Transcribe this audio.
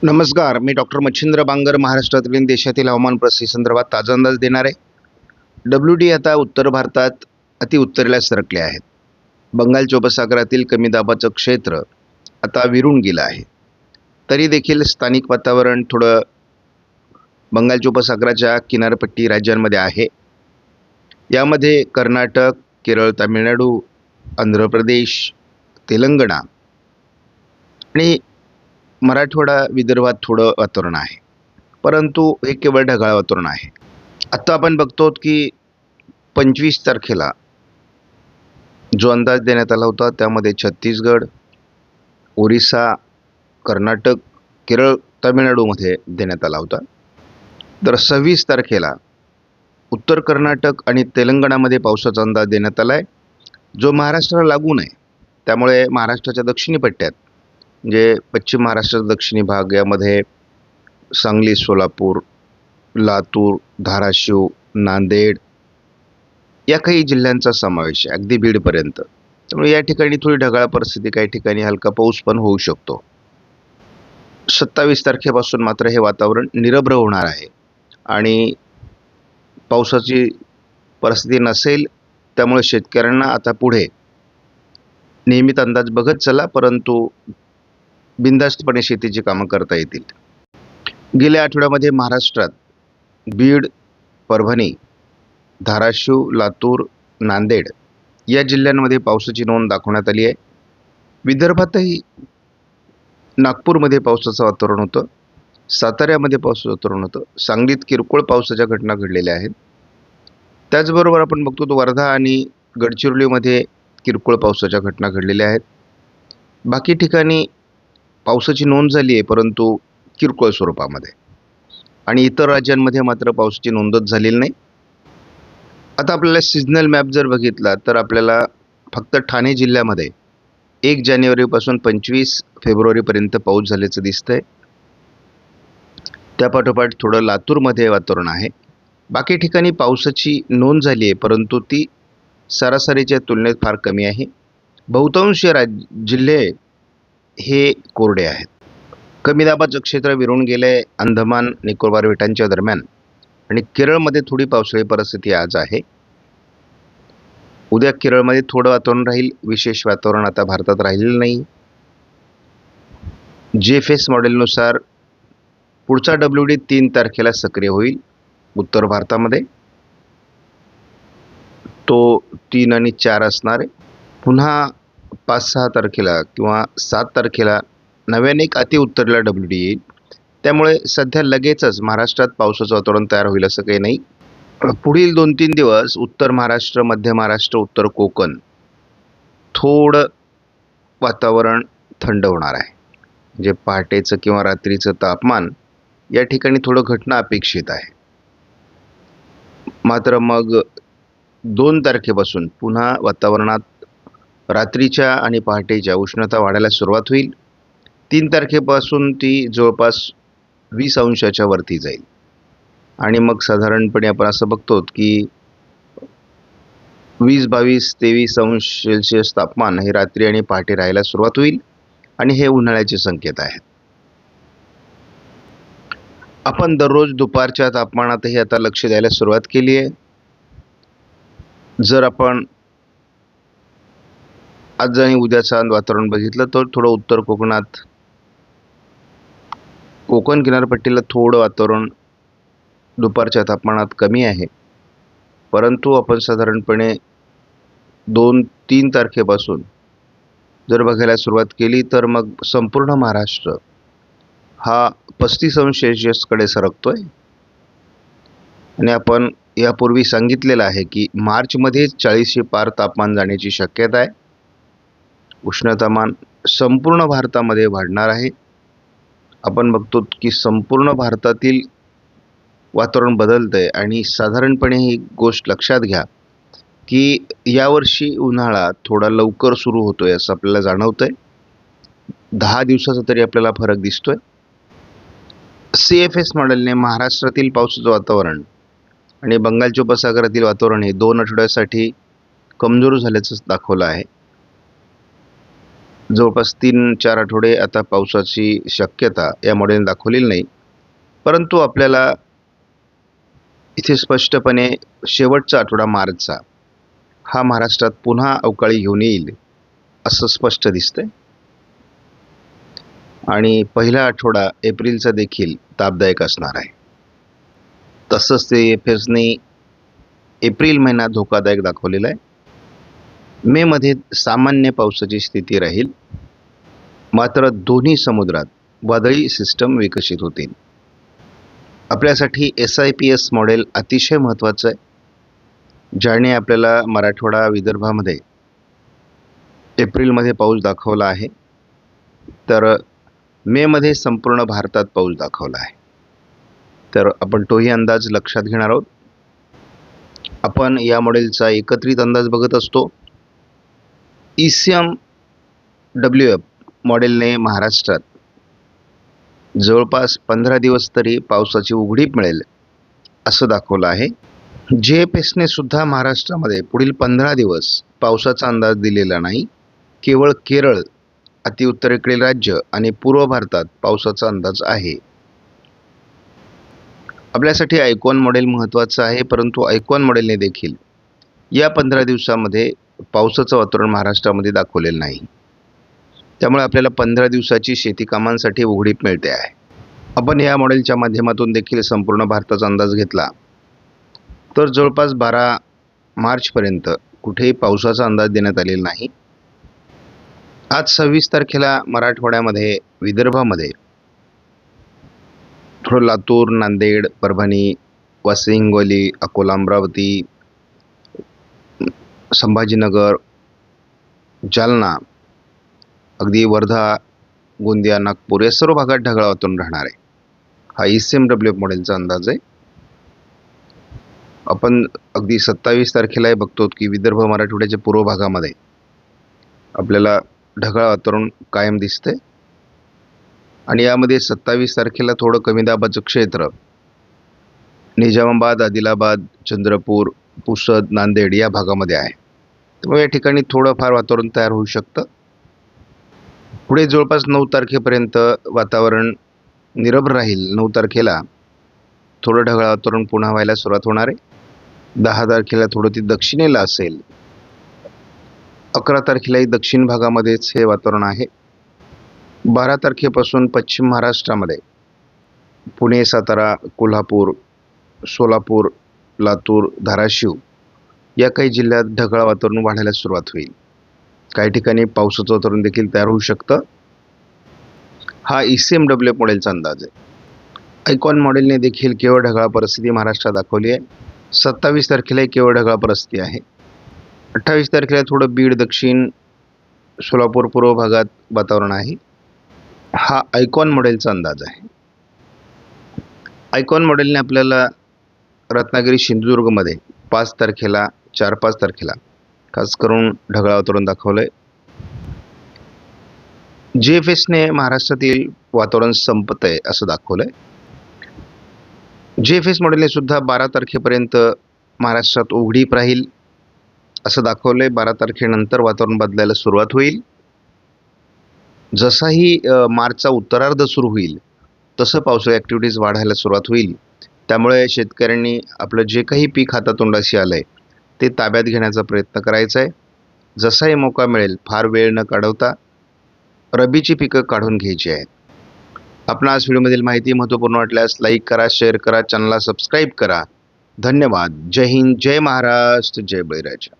नमस्कार, मी डॉक्टर मच्छिंद्र बांगर महाराष्ट्रातील आणि देशातील हवामान परिस्थिती संदर्भात ताजा अंदाज देणार आहे. WD आता उत्तर भारतात अतिउत्तरेला सरकले आहेत. बंगालच्या उपसागरातील कमी दाबाचं क्षेत्र आता विरून गेलं आहे. तरी देखील स्थानिक वातावरण थोडं बंगालच्या उपसागराच्या किनारपट्टी राज्यांमध्ये आहे. यामध्ये कर्नाटक, केरळ, तामिळनाडू, आंध्र प्रदेश, तेलंगणा आणि मराठवाडा, विदर्भात थोडं वातावरण आहे, परंतु हे केवळ ढगाळ वातावरण आहे. आता आपण बघतो की 25 तारखेला जो अंदाज देण्यात आला होता त्यामध्ये छत्तीसगड, ओरिसा, कर्नाटक, केरळ, तामिळनाडूमध्ये देण्यात आला होता. तर 26 तारखेला उत्तर कर्नाटक आणि तेलंगणामध्ये पावसाचा अंदाज देण्यात आला आहे, जो महाराष्ट्राला लागून आहे. त्यामुळे महाराष्ट्राच्या दक्षिणी पट्ट्यात म्हणजे पश्चिम महाराष्ट्राचा दक्षिणी भाग यामध्ये सांगली, सोलापूर, लातूर, धाराशिव, नांदेड या काही जिल्ह्यांचा समावेश आहे, अगदी बीडपर्यंत. त्यामुळे या ठिकाणी थोडी ढगाळ परिस्थिती, काही ठिकाणी हलका पाऊस पण होऊ शकतो. 27 तारखेपासून मात्र हे वातावरण निरभ्र होणार आहे आणि पावसाची परिस्थिती नसेल. त्यामुळे शेतकऱ्यांना आता पुढे नियमित अंदाज बघत चला, परंतु बिनधास्तपणे शेतीची कामं करता येतील. गेल्या आठवड्यामध्ये महाराष्ट्रात बीड, परभणी, धाराशिव, लातूर, नांदेड या जिल्ह्यांमध्ये पावसाची नोंद दाखवण्यात आली आहे. विदर्भातही नागपूरमध्ये पावसाचं वातावरण होतं, साताऱ्यामध्ये पावसाचं वातावरण होतं, सांगलीत किरकोळ पावसाच्या घटना घडलेल्या आहेत. त्याचबरोबर आपण बघतो तो वर्धा आणि गडचिरोलीमध्ये किरकोळ पावसाच्या घटना घडलेल्या आहेत. बाकी ठिकाणी पावसाची नोंद झाली आहे, परंतु किरकोळ स्वरूपामध्ये, आणि इतर राज्यांमध्ये मात्र पावसाची नोंदच झालेली नाही. आता आपल्याला सिजनल मॅप जर बघितला तर आपल्याला फक्त ठाणे जिल्ह्यामध्ये 1 जानेवारीपासून 25 फेब्रुवारीपर्यंत पाऊस झाल्याचं दिसतंय. त्यापाठोपाठ थोडं लातूरमध्ये वातावरण आहे. बाकी ठिकाणी पावसाची नोंद झाली आहे, परंतु ती सरासरीच्या तुलनेत फार कमी आहे. बहुतांश जिल्हे हे कोरडे आहेत. कमी दाबाचं क्षेत्र विरून गेले अंदमान निकोबार बेटांच्या दरम्यान, आणि केरळमध्ये थोडी पावसाळी परिस्थिती आज आहे. उद्या केरळमध्ये थोडं वातावरण राहील, विशेष वातावरण आता भारतात राहिलेलं नाही. GFS मॉडेलनुसार पुढचा WD 3 तारखेला सक्रिय होईल उत्तर भारतामध्ये. तो 3 आणि 4 असणार आहे. पुन्हा 5-6 तारखेला किंवा 7 तारखेला नव्याने एक अतिउत्तरेला WD येईल. त्यामुळे सध्या लगेचच महाराष्ट्रात पावसाचं वातावरण तयार होईल असं काही नाही. पुढील 2-3 दिवस उत्तर महाराष्ट्र, मध्य महाराष्ट्र, उत्तर कोकण थोडं वातावरण थंड होणार आहे. म्हणजे पहाटेचं किंवा रात्रीचं तापमान या ठिकाणी थोडं घटणं अपेक्षित आहे. मात्र मग 2 तारखेपासून पुन्हा वातावरणात रात्रीच्या आणि पहाटेच्या उष्णता वाढायला सुरुवात होईल. 3 तारखेपासून ती जवळपास 20 अंशाच्या वरती जाईल, आणि मग साधारणपणे आपण असं बघतो की 20-22-23 अंश सेल्सिअस तापमान हे रात्री आणि पहाटे राहायला सुरुवात होईल, आणि हे उन्हाळ्याचे संकेत आहेत. आपण दररोज दुपारच्या तापमानातही आता लक्ष द्यायला सुरुवात केली आहे. जर आपण आज आणि उद्याचं वातावरण बघितलं तर थोडं उत्तर कोकणात, कोकण किनारपट्टीला थोडं वातावरण दुपारच्या तापमानात कमी आहे, परंतु आपण साधारणपणे 2-3 तारखेपासून जर बघायला सुरुवात केली तर मग संपूर्ण महाराष्ट्र हा 35 अंश सेल्सिअसकडे सरकतोय. आणि आपण यापूर्वी सांगितलेलं आहे की मार्चमध्येच 40 पार तापमान जाण्याची शक्यता आहे. उष्णतामान संपूर्ण भारतामध्ये वाढणार आहे. आपण बघतो की संपूर्ण भारतातील वातावरण बदलतंय, आणि साधारणपणे ही गोष्ट लक्षात घ्या की यावर्षी उन्हाळा थोडा लवकर सुरू होतोय असं आपल्याला जाणवतंय. 10 दिवसाचा तरी आपल्याला फरक दिसतोय. CFS मॉडेलने महाराष्ट्रातील पावसाचं वातावरण आणि बंगालच्या उपसागरातील वातावरण हे 2 आठवड्यासाठी कमजोर झाल्याचं दाखवलं आहे. जवळपास 3-4 आठवडे आता पावसाची शक्यता या मॉडेलने दाखवलेली नाही. परंतु आपल्याला इथे स्पष्टपणे शेवटचा आठवडा मार्चचा हा महाराष्ट्रात पुन्हा अवकाळी घेऊन येईल असं स्पष्ट दिसतंय. आणि पहिला आठवडा एप्रिलचा देखील तापदायक असणार आहे. तसंच ते एफएसने एप्रिल महिना धोकादायक दाखवलेला आहे. मे मध्ये सामान्य पावसाची स्थिती राहील. मात्र दोन्ही समुद्रात वादळी सिस्टम विकसित होतील. आपल्यासाठी SIPS मॉडेल अतिशय महत्त्वाचं आहे, ज्याने आपल्याला मराठवाडा विदर्भामध्ये एप्रिलमध्ये पाऊस दाखवला आहे, तर मेमध्ये संपूर्ण भारतात पाऊस दाखवला आहे. तर आपण तोही अंदाज लक्षात घेणार आहोत. आपण या मॉडेलचा एकत्रित अंदाज बघत असतो. ECMWF मॉडेलने महाराष्ट्रात जवळपास 15 दिवस तरी पावसाची उघडीप मिळेल असं दाखवलं आहे. JFSने सुद्धा महाराष्ट्रामध्ये पुढील 15 दिवस पावसाचा अंदाज दिलेला नाही. केवळ केरळ, अतिउत्तरेकडील राज्य आणि पूर्व भारतात पावसाचा अंदाज आहे. आपल्यासाठी आयकॉन मॉडेल महत्त्वाचं आहे, परंतु आयकॉन मॉडेलने देखील या 15 दिवसामध्ये पावसाचं वातावरण महाराष्ट्रामध्ये दाखवलेलं नाही. त्यामुळे आपल्याला 15 दिवसाची शेती कामांसाठी उघडीप मिळते आहे. आपण या मॉडेलच्या माध्यमातून देखील संपूर्ण भारताचा अंदाज घेतला तर जवळपास 12 मार्चपर्यंत कुठेही पावसाचा अंदाज देण्यात आलेला नाही. आज 26 तारखेला मराठवाड्यामध्ये, विदर्भामध्ये थोडं लातूर, नांदेड, परभणी, वाशिम, हिंगोली, अकोला, अमरावती, संभाजीनगर, जालना, अगदी वर्धा, गोंदिया, नागपूर या सर्व भागात ढगाळ वातावरण राहणार आहे. हा ECMWF मॉडेलचा अंदाज आहे. आपण अगदी 27 तारखेला बघतो की विदर्भ, मराठवाड्याच्या पूर्व भागामध्ये आपल्याला ढगाळ वातावरण कायम दिसतंय. आणि यामध्ये 27 तारखेला थोडं कमी दाबाचं क्षेत्र निजामाबाद, आदिलाबाद, चंद्रपूर, पुसद, नांदेड या भागामध्ये आहे. त्यामुळे या ठिकाणी थोडंफार वातावरण तयार होऊ शकतं. पुढे जवळपास 9 तारखेपर्यंत वातावरण निरभ्र राहील. 9 तारखेला थोडं ढगाळ वातावरण पुन्हा व्हायला सुरुवात होणार आहे. 10 तारखेला थोडं ती दक्षिणेला असेल. 11 तारखेलाही दक्षिण भागामध्येच हे वातावरण आहे. 12 तारखेपासून पश्चिम महाराष्ट्रामध्ये पुणे, सातारा, कोल्हापूर, सोलापूर, लातूर, धाराशिव या काही जिल्ह्यात ढगाळ वातावरण वाढायला सुरुवात होईल. काही ठिकाणी पावसाचं वातावरण देखील तयार होऊ शकतं. हा ECMWF मॉडेलचा अंदाज आहे. आयकॉन मॉडेलने देखील केवळ ढगाळ परिस्थिती महाराष्ट्रात दाखवली आहे. 27 तारखेलाही केवळ ढगाळ परिस्थिती आहे. 28 तारखेला थोडं बीड, दक्षिण, सोलापूर पूर्व भागात वातावरण आहे. हा आयकॉन मॉडेलचा अंदाज आहे. आयकॉन मॉडेलने आपल्याला रत्नागिरी, सिंधुदुर्गमध्ये 5 तारखेला, 4-5 तारखेला खास करून ढगाळ वातावरण दाखवलंय. JFSने महाराष्ट्रातील वातावरण संपतंय असं दाखवलंय. JFS मॉडेलने सुद्धा 12 तारखेपर्यंत महाराष्ट्रात उघडीप राहील असं दाखवलंय. 12 तारखेनंतर वातावरण बदलायला सुरुवात होईल. जसाही मार्चचा उत्तरार्ध सुरू होईल तसं पावसाळी ॲक्टिव्हिटीज वाढायला सुरुवात होईल. त्यामुळे शेतकऱ्यांनी आपलं जे काही पीक हातातोंडाशी आलं आहे ते ताब्यात घेण्याचा प्रयत्न करायचा आहे. जसाही मौका मिळेल फार वेळ न काढवता रब्बीची पिकं काढून घ्यायची आहेत. आपणास व्हिडिओमधील माहिती महत्त्वपूर्ण वाटल्यास लाईक करा, शेअर करा, चॅनलला सबस्क्राईब करा. धन्यवाद. जय हिंद, जय महाराष्ट्र, जय बळीराजा.